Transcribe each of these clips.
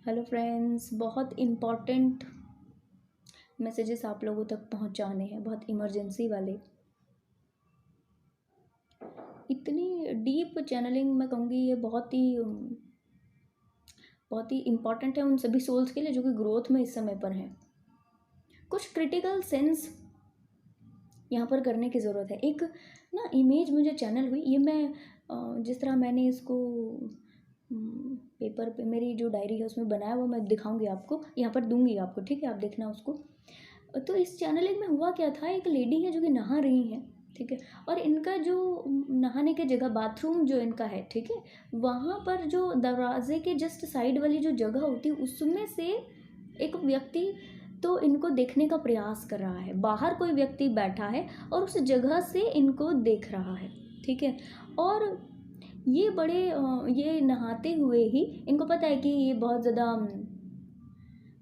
Hello friends, बहुत important messages आप लोगों तक पहुंचाने हैं, बहुत इमरजेंसी वाले। इतनी डीप चैनलिंग मैं कहूँगी ये बहुत ही इम्पॉर्टेंट है उन सभी सोल्स के लिए जो कि ग्रोथ में इस समय पर हैं। कुछ क्रिटिकल सेंस यहाँ पर करने की ज़रूरत है। एक ना इमेज मुझे चैनल हुई, ये मैं जिस तरह मैंने इसको पेपर पे मेरी जो डायरी है उसमें बनाया वो मैं दिखाऊंगी आपको, यहाँ पर दूंगी आपको, ठीक है, आप देखना उसको। तो इस चैनलिंग में हुआ क्या था, एक लेडी है जो कि नहा रही हैं, ठीक है, और इनका जो नहाने की जगह बाथरूम जो इनका है, ठीक है, वहाँ पर जो दरवाजे के जस्ट साइड वाली जो जगह होती है उसमें से एक व्यक्ति तो इनको देखने का प्रयास कर रहा है। बाहर कोई व्यक्ति बैठा है और उस जगह से इनको देख रहा है, ठीक है। और ये बड़े ये नहाते हुए ही इनको पता है कि ये बहुत ज़्यादा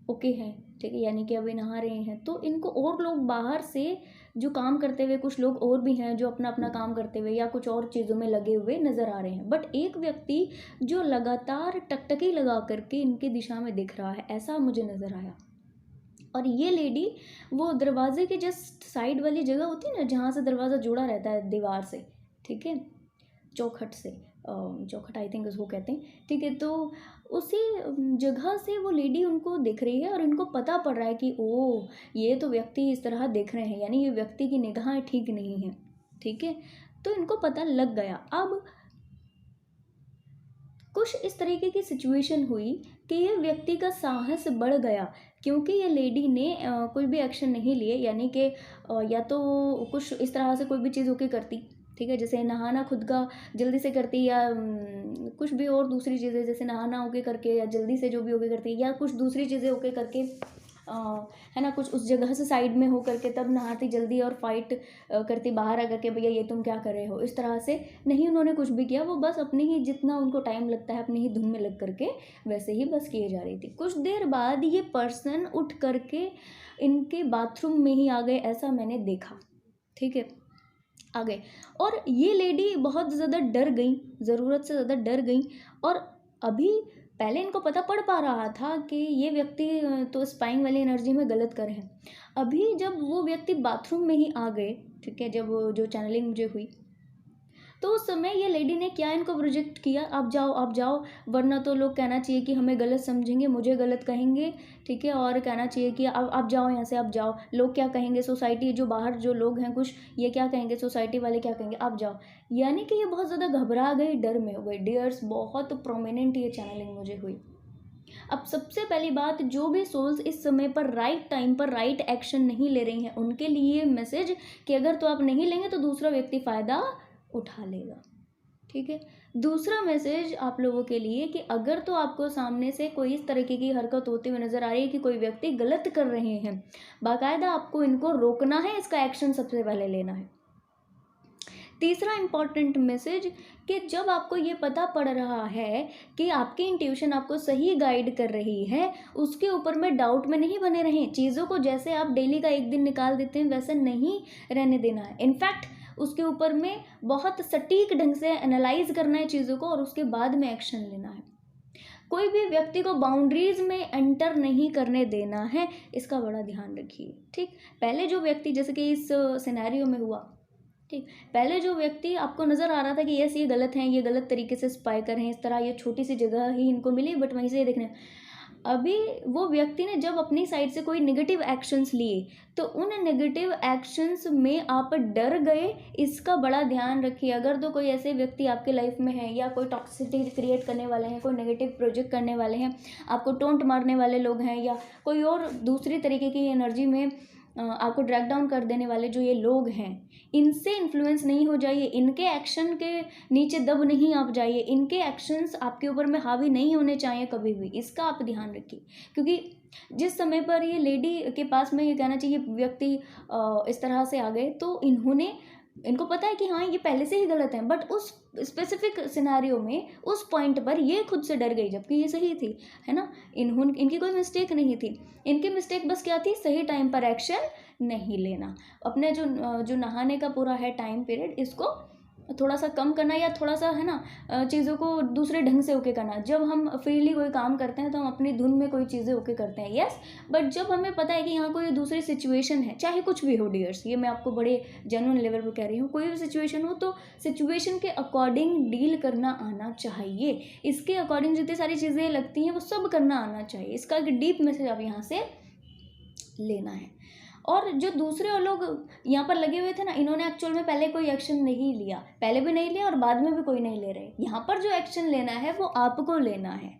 ओके है, ठीक है, यानी कि अभी नहा रहे हैं। तो इनको और लोग बाहर से जो काम करते हुए, कुछ लोग और भी हैं जो अपना अपना काम करते हुए या कुछ और चीज़ों में लगे हुए नज़र आ रहे हैं, बट एक व्यक्ति जो लगातार टकटकी लगा करके इनकी दिशा में दिख रहा है, ऐसा मुझे नज़र आया। और ये लेडी वो दरवाजे के जस्ट साइड वाली जगह होती है ना, जहाँ से दरवाज़ा जुड़ा रहता है दीवार से, ठीक है, चौखट से, चौखट आई थिंक उसको कहते हैं, ठीक है। तो उसी जगह से वो लेडी उनको देख रही है और इनको पता पड़ रहा है कि ओ ये तो व्यक्ति इस तरह देख रहे हैं, यानी ये व्यक्ति की निगाहें ठीक नहीं हैं, ठीक है। तो इनको पता लग गया। अब कुछ इस तरीके की सिचुएशन हुई कि ये व्यक्ति का साहस बढ़ गया, क्योंकि ये लेडी ने कोई भी एक्शन नहीं लिए, यानी कि या तो कुछ इस तरह से कोई भी चीज़ होके करती, ठीक है, जैसे नहाना खुद का जल्दी से करती, या कुछ भी और दूसरी चीज़ें जैसे नहाना होके करके या जल्दी से जो भी होके करती, या कुछ दूसरी चीज़ें होके करके, है ना, कुछ उस जगह से साइड में हो करके तब नहाती जल्दी और फाइट करती बाहर आकर के, भैया ये तुम क्या कर रहे हो, इस तरह से नहीं उन्होंने कुछ भी किया। वो बस अपनी ही जितना उनको टाइम लगता है अपनी ही धुन में लग करके वैसे ही बस किए जा रही थी। कुछ देर बाद ये पर्सन उठ करके इनके बाथरूम में ही आ गए, ऐसा मैंने देखा, ठीक है, आ गए। और ये लेडी बहुत ज़्यादा डर गई, ज़रूरत से ज़्यादा डर गई। और अभी पहले इनको पता पड़ पा रहा था कि ये व्यक्ति तो स्पाइंग वाली एनर्जी में गलत कर है। अभी जब वो व्यक्ति बाथरूम में ही आ गए, ठीक है, जब जो चैनलिंग मुझे हुई, तो उस समय ये लेडी ने क्या इनको प्रोजेक्ट किया, आप जाओ आप जाओ, वरना तो लोग कहना चाहिए कि हमें गलत समझेंगे, मुझे गलत कहेंगे, ठीक है, और कहना चाहिए कि आप जाओ यहाँ से, आप जाओ, लोग क्या कहेंगे, सोसाइटी जो बाहर जो लोग हैं कुछ ये क्या कहेंगे, सोसाइटी वाले क्या कहेंगे, आप जाओ। यानी कि ये बहुत ज़्यादा घबरा गई, डर में हो गई। डियर्स, बहुत प्रोमिनेंट ये चैनलिंग मुझे हुई। अब सबसे पहली बात, जो भी सोल्स इस समय पर राइट टाइम पर राइट एक्शन नहीं ले रही हैं उनके लिए मैसेज कि अगर तो आप नहीं लेंगे तो दूसरा व्यक्ति फ़ायदा उठा लेगा, ठीक है। दूसरा मैसेज आप लोगों के लिए कि अगर तो आपको सामने से कोई इस तरीके की हरकत होती हुई नज़र आ रही है कि कोई व्यक्ति गलत कर रहे हैं, बाकायदा आपको इनको रोकना है, इसका एक्शन सबसे पहले लेना है। तीसरा इम्पॉर्टेंट मैसेज कि जब आपको ये पता पड़ रहा है कि आपकी इंट्यूशन आपको सही गाइड कर रही है, उसके ऊपर में डाउट में नहीं बने रहें। चीज़ों को जैसे आप डेली का एक दिन निकाल देते हैं वैसे नहीं रहने देना है। इनफैक्ट उसके ऊपर में बहुत सटीक ढंग से एनालाइज करना है चीज़ों को और उसके बाद में एक्शन लेना है। कोई भी व्यक्ति को बाउंड्रीज में एंटर नहीं करने देना है, इसका बड़ा ध्यान रखिए, ठीक। पहले जो व्यक्ति, जैसे कि इस सिनेरियो में हुआ, ठीक, पहले जो व्यक्ति आपको नज़र आ रहा था कि यस ये गलत हैं, ये गलत तरीके से स्पाई कर रहे हैं, इस तरह ये छोटी सी जगह ही इनको मिली बट वहीं से ये देखने, अभी वो व्यक्ति ने जब अपनी साइड से कोई नेगेटिव एक्शंस लिए तो उन नेगेटिव एक्शंस में आप डर गए, इसका बड़ा ध्यान रखिए। अगर तो कोई ऐसे व्यक्ति आपके लाइफ में है या कोई टॉक्सिसिटी क्रिएट करने वाले हैं, कोई नेगेटिव प्रोजेक्ट करने वाले हैं, आपको टोंट मारने वाले लोग हैं, या कोई और दूसरी तरीके की एनर्जी में आपको ड्रैग डाउन कर देने वाले जो ये लोग हैं, इनसे इन्फ्लुएंस नहीं हो जाइए, इनके एक्शन के नीचे दब नहीं आप जाइए, इनके एक्शंस आपके ऊपर में हावी नहीं होने चाहिए कभी भी, इसका आप ध्यान रखिए। क्योंकि जिस समय पर ये लेडी के पास में, ये कहना चाहिए व्यक्ति इस तरह से आ गए, तो इनको पता है कि हाँ ये पहले से ही गलत है, बट उस स्पेसिफिक सिनेरियो में उस पॉइंट पर ये खुद से डर गई जबकि ये सही थी, है ना। इनकी कोई मिस्टेक नहीं थी, इनकी मिस्टेक बस क्या थी, सही टाइम पर एक्शन नहीं लेना। अपने जो नहाने का पूरा है टाइम पीरियड, इसको थोड़ा सा कम करना, या थोड़ा सा है ना चीज़ों को दूसरे ढंग से ओके करना। जब हम फ्रीली कोई काम करते हैं तो हम अपनी धुन में कोई चीज़ें ओके करते हैं, यस। बट जब हमें पता है कि यहाँ कोई दूसरी सिचुएशन है, चाहे कुछ भी हो डियर्स, ये मैं आपको बड़े जेन्युइन लेवल पर कह रही हूँ, कोई भी सिचुएशन हो तो सिचुएशन के अकॉर्डिंग डील करना आना चाहिए। इसके अकॉर्डिंग जितनी सारी चीज़ें लगती हैं वो सब करना आना चाहिए। इसका एक डीप मैसेज आप यहाँ से लेना है। और जो दूसरे लोग यहाँ पर लगे हुए थे ना, इन्होंने एक्चुअल में पहले कोई एक्शन नहीं लिया, पहले भी नहीं लिया और बाद में भी कोई नहीं ले रहे। यहाँ पर जो एक्शन लेना है वो आपको लेना है,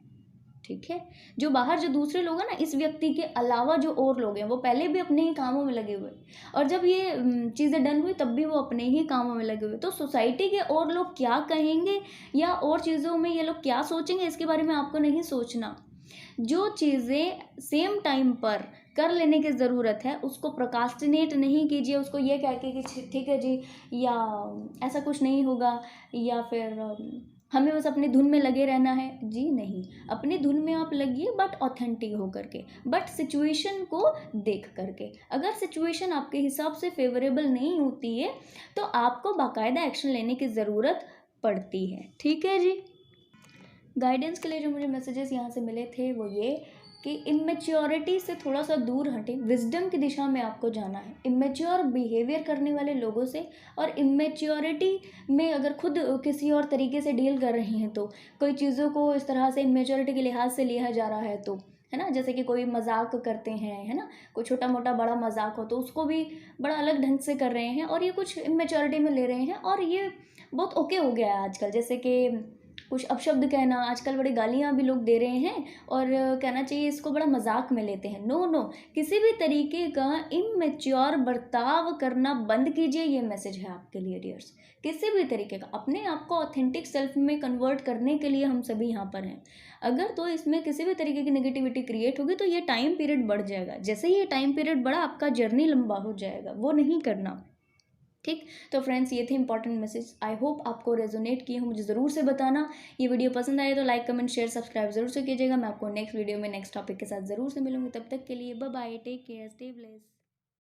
ठीक है। जो बाहर जो दूसरे लोग हैं ना, इस व्यक्ति के अलावा जो और लोग हैं, वो पहले भी अपने ही कामों में लगे हुए, और जब ये चीज़ें डन हुई तब भी वो अपने ही कामों में लगे हुए। तो सोसाइटी के और लोग क्या कहेंगे या और चीज़ों में ये लोग क्या सोचेंगे, इसके बारे में आपको नहीं सोचना। जो चीज़ें सेम टाइम पर कर लेने की ज़रूरत है उसको प्रोकास्टिनेट नहीं कीजिए, उसको ये कह के कि ठीक है जी, या ऐसा कुछ नहीं होगा, या फिर हमें बस अपनी धुन में लगे रहना है। जी नहीं, अपनी धुन में आप लगिए, बट ऑथेंटिक हो करके, बट सिचुएशन को देख करके। अगर सिचुएशन आपके हिसाब से फेवरेबल नहीं होती है तो आपको बाकायदा एक्शन लेने की ज़रूरत पड़ती है, ठीक है जी। गाइडेंस के लिए जो मुझे मैसेजेस यहाँ से मिले थे वो ये कि इमेच्योरिटी से थोड़ा सा दूर हटें, विजडम की दिशा में आपको जाना है। इमेच्योर बिहेवियर करने वाले लोगों से, और इमेच्योरिटी में अगर खुद किसी और तरीके से डील कर रहे हैं तो, कोई चीज़ों को इस तरह से इमेच्योरिटी के लिहाज से लिया जा रहा है तो, है ना, जैसे कि कोई मजाक करते हैं, है ना, कोई छोटा मोटा बड़ा मजाक हो तो उसको भी बड़ा अलग ढंग से कर रहे हैं और ये कुछ इमेच्योरिटी में ले रहे हैं, और ये बहुत ओके हो गया है आजकल। जैसे कि कुछ अपशब्द कहना, आजकल बड़ी गालियाँ भी लोग दे रहे हैं और कहना चाहिए इसको बड़ा मजाक में लेते हैं। नो नो, किसी भी तरीके का इमेच्योर बर्ताव करना बंद कीजिए, ये मैसेज है आपके लिए डियर्स। किसी भी तरीके का अपने आप को ऑथेंटिक सेल्फ में कन्वर्ट करने के लिए हम सभी यहाँ पर हैं। अगर तो इसमें किसी भी तरीके की नेगेटिविटी क्रिएट होगी तो ये टाइम पीरियड बढ़ जाएगा। जैसे ही ये टाइम पीरियड बढ़ा, आपका जर्नी लंबा हो जाएगा, वो नहीं करना, ठीक। तो फ्रेंड्स, ये थे इंपॉर्टेंट मैसेज। आई होप आपको रेजोनेट किए हो, मुझे ज़रूर से बताना। ये वीडियो पसंद आए तो लाइक कमेंट शेयर सब्सक्राइब जरूर से कीजिएगा। मैं आपको नेक्स्ट वीडियो में नेक्स्ट टॉपिक के साथ ज़रूर से मिलूंगी। तब तक के लिए bye bye, take care, stay blessed.